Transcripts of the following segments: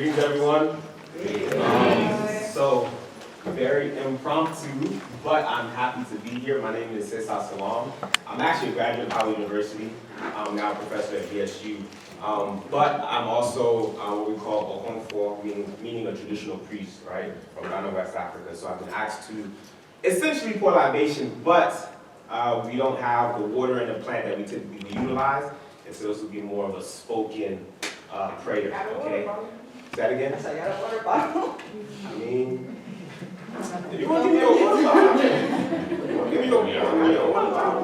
Greetings, everyone. So, very impromptu, but I'm happy to be here. My name is Assata. I'm actually a graduate of Howard University. I'm now a professor at BSU. But I'm also what we call a Okonfo, meaning a traditional priest, right, from Ghana, West Africa. So I've been asked to essentially pour libation, but we don't have the water in the plant that we typically utilize, and so this will be more of a spoken prayer, okay? Say that again? I got a water bottle. I mean, if you want to give me a water bottle, give me a water bottle.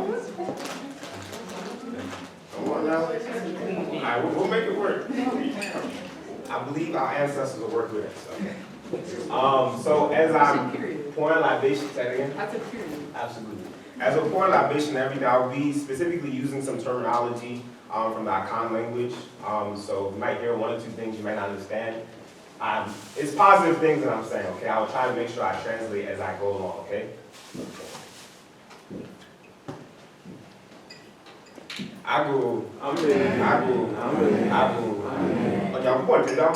Come on now. All right, we'll make it work. I believe our ancestors will work with us. Okay. So as I'm pouring libation, say that again? That's a period. Absolutely. As we're pouring libation and everything, I'll be specifically using some terminology from the Akan language. So you might hear one or two things you might not understand. It's positive things that I'm saying, okay? I will try to make sure I translate as I go along, okay? Ago. Okay, I'm going to do that.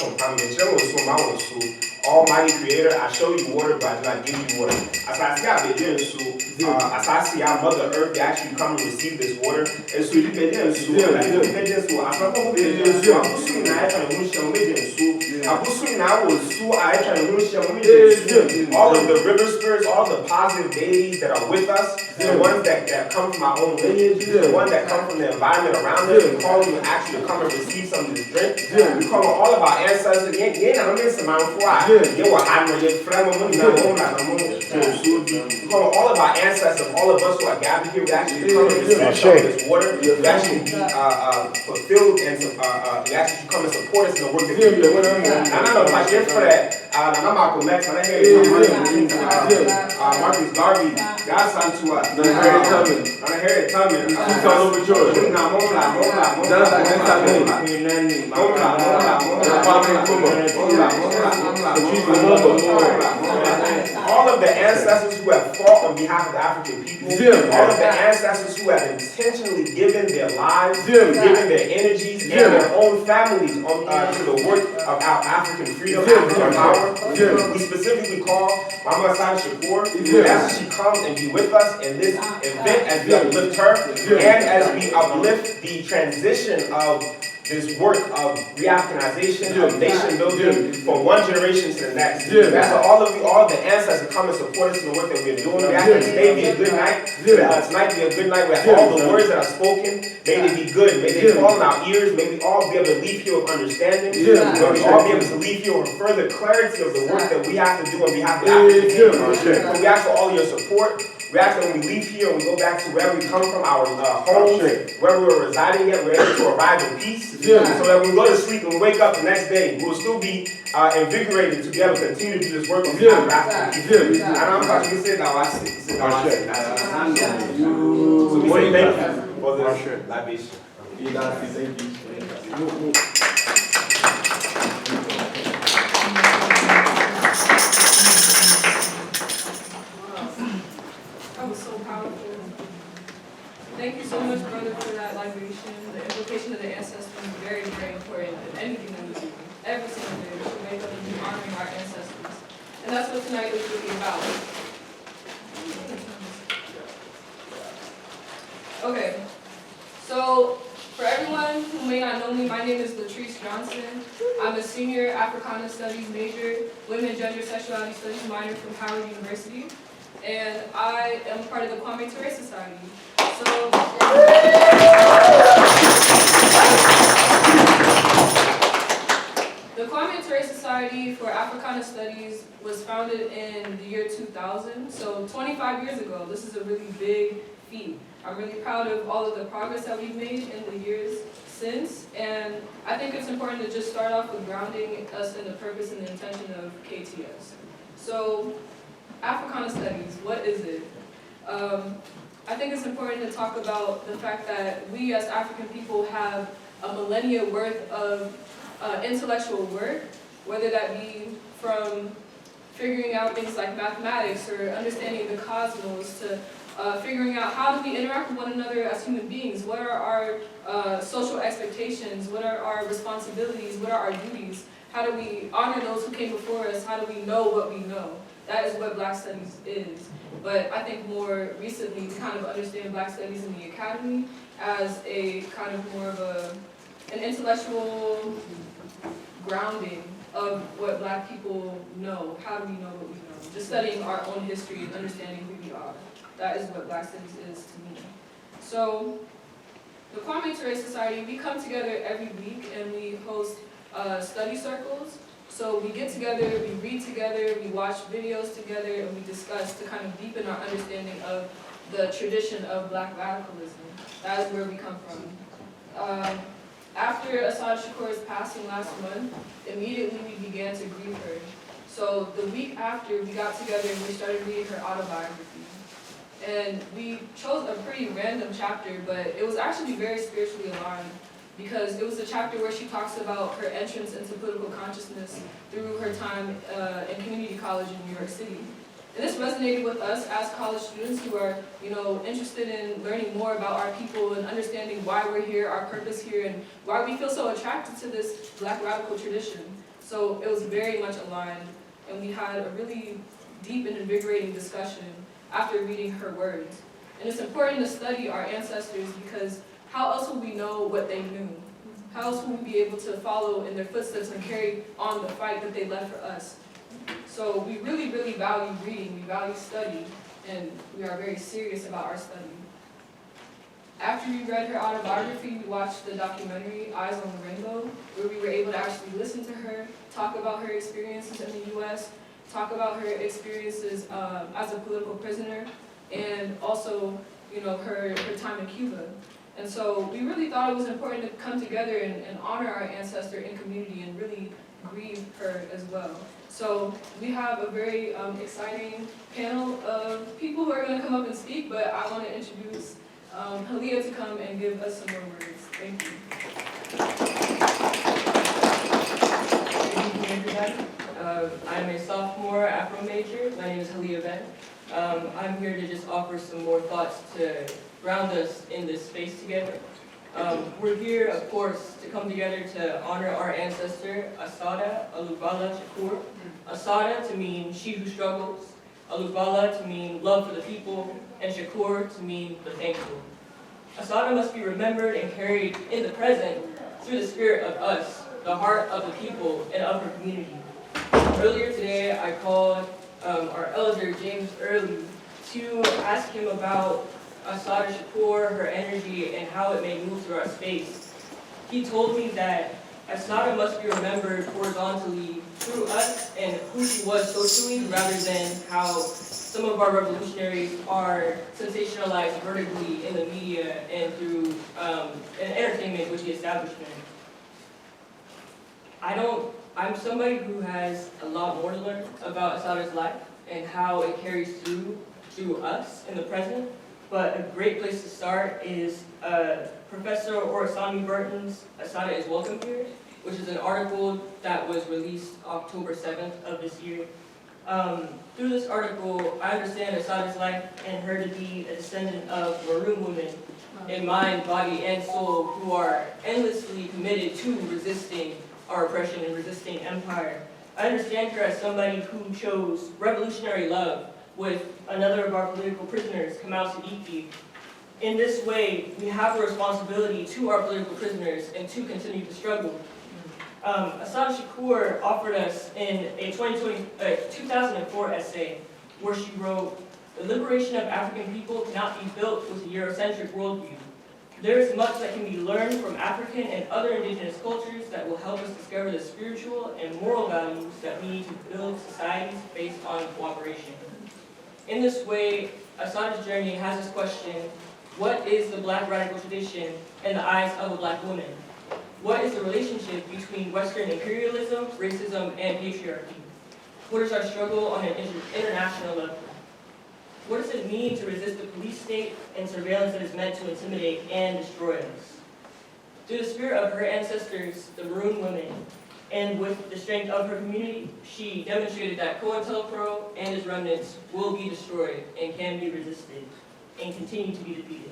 Almighty Creator, I show you water, but I do not give you water. As I see our baby as I see our Mother Earth, they actually come and receive this water. And so you baby and so, I don't know baby and so, I'm assuming I try to wish them with so. I'm assuming I was so, I try to wish them with all of the river spirits, all the positive deities that are with us, the ones that come from our own lineage, the ones that come from the environment around us, we call them actually to come and receive some of this drink. We call on all of our ancestors. We call all of our ancestors, all of us who are gathered here, we actually come and receive some of this water. We actually be fulfilled and we actually come and support us in the work that we're doing. No, my here for that. I'm Malcolm X, and I hear Marcus Garvey, God's son to us. I hear it coming. She's all over George. All of the ancestors who have fought on behalf of the African people, all of the ancestors who have intentionally given their lives, given their energies and their own families to the work of our African freedom, African power. We specifically call Mama Shakur. We ask that she come and be with us in this event as we uplift her and as we uplift the transition of this work of re-Africanization, of nation building from one generation to the next. That's all the ancestors come and support us in the work that we're doing. We ask that today be a good night. Tonight be a good night where all the words that are spoken, may they be good. May they fall in our ears. May we all be able to leave here with understanding. May we all be able to leave here with further clarity of the work that we have to do on behalf of the African people. So we ask for all of your support. We ask that when we leave here and we go back to wherever we come from, our homes, where we were residing at, we're able to arrive in peace. So that when we go to sleep and we wake up the next day, we will still be invigorated to be able to continue to do this work on behalf of African people. And I'm about to say now, So we say thank you for this libation. Thank you. Thank you so much, brother, for that libation. The invocation of the ancestors is very, very important in anything that we do. Every single day, we should wake up and be honoring our ancestors. And that's what tonight is really about. Okay, so for everyone who may not know me, my name is Latrice Johnson. I'm a senior Africana Studies major, Women, Gender, Sexuality Studies minor from Howard University. And I am part of the Kwame Ture Society. So, the Kwame Ture Society for Africana Studies was founded in the year 2000, so 25 years ago. This is a really big feat. I'm really proud of all of the progress that we've made in the years since, and I think it's important to just start off with grounding us in the purpose and the intention of KTS. So, Africana Studies, what is it? I think it's important to talk about the fact that we as African people have a millennia worth of intellectual work, whether that be from figuring out things like mathematics or understanding the cosmos to figuring out how do we interact with one another as human beings, what are our social expectations, what are our responsibilities, what are our duties, how do we honor those who came before us, how do we know what we know. That is what Black Studies is. But I think more recently we kind of understand Black Studies in the academy as a kind of more of an intellectual grounding of what Black people know. How do we know what we know? Just studying our own history and understanding who we are. That is what Black Studies is to me. So the Kwame Ture Society, we come together every week and we host study circles. So we get together, we read together, we watch videos together, and we discuss to kind of deepen our understanding of the tradition of Black radicalism. That is where we come from. After Assata Shakur's passing last month, immediately we began to grieve her. So the week after, we got together and we started reading her autobiography. And we chose a pretty random chapter, but it was actually very spiritually aligned because it was a chapter where she talks about her entrance into political consciousness through her time in community college in New York City. And this resonated with us as college students who are, interested in learning more about our people and understanding why we're here, our purpose here, and why we feel so attracted to this Black radical tradition. So it was very much aligned, and we had a really deep and invigorating discussion after reading her words. And it's important to study our ancestors because how else will we know what they knew? How else will we be able to follow in their footsteps and carry on the fight that they left for us? So we really, really value reading, we value study, and we are very serious about our study. After we read her autobiography, we watched the documentary, Eyes on the Rainbow, where we were able to actually listen to her, talk about her experiences in the US, talk about her experiences as a political prisoner, and also, her time in Cuba. And so we really thought it was important to come together and honor our ancestor in community and really grieve her as well. So we have a very exciting panel of people who are going to come up and speak, but I want to introduce Halia to come and give us some more words. Thank you. Good evening, everybody. I'm a sophomore Afro major. My name is Halia Ben. I'm here to just offer some more thoughts to ground us in this space together. We're here, of course, to come together to honor our ancestor, Assata Alubala Shakur. Assata to mean she who struggles, Alubala to mean love for the people, and Shakur to mean the thankful. Assata must be remembered and carried in the present through the spirit of us, the heart of the people and of her community. Earlier today, I called our elder, James Early, to ask him about Assata Shakur, her energy, and how it may move through our space. He told me that Assata must be remembered horizontally through us and who she was socially, rather than how some of our revolutionaries are sensationalized vertically in the media and through entertainment with the establishment. I'm somebody who has a lot more to learn about Assata's life and how it carries through us in the present. But a great place to start is Professor Orasami Burton's Assata is Welcome Here, which is an article that was released October 7th of this year. Through this article, I understand Assata's life and her to be a descendant of Maroon women in mind, body, and soul who are endlessly committed to resisting our oppression and resisting empire. I understand her as somebody who chose revolutionary love with another of our political prisoners, Kamau Siddiqui. In this way, we have a responsibility to our political prisoners and to continue to struggle. Assata Shakur offered us in a 2004 essay where she wrote, "The liberation of African people cannot be built with a Eurocentric worldview. There is much that can be learned from African and other indigenous cultures that will help us discover the spiritual and moral values that we need to build societies based on cooperation." In this way, Assata's journey has us question, what is the Black radical tradition in the eyes of a Black woman? What is the relationship between Western imperialism, racism, and patriarchy? What is our struggle on an international level? What does it mean to resist the police state and surveillance that is meant to intimidate and destroy us? Through the spirit of her ancestors, the Maroon women, and with the strength of her community, she demonstrated that COINTELPRO and its remnants will be destroyed and can be resisted. and continue to be defeated.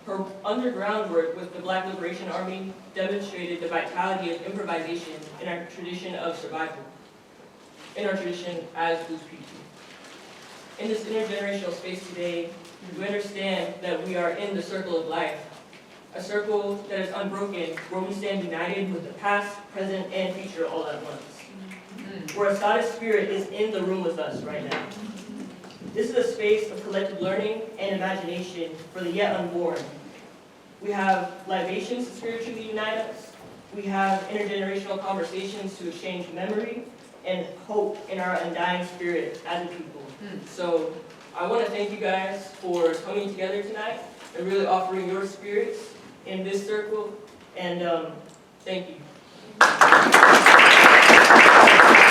Her underground work with the Black Liberation Army demonstrated the vitality of improvisation in our tradition of survival, in our tradition as Blues people. In this intergenerational space today, we understand that we are in the circle of life, a circle that is unbroken, where we stand united with the past, present, and future all at once. Where Assata's spirit is in the room with us right now. This is a space of collective learning and imagination for the yet unborn. We have libations to spiritually unite us. We have intergenerational conversations to exchange memory and hope in our undying spirit as a people. So I want to thank you guys for coming together tonight and really offering your spirits in this circle. And thank you.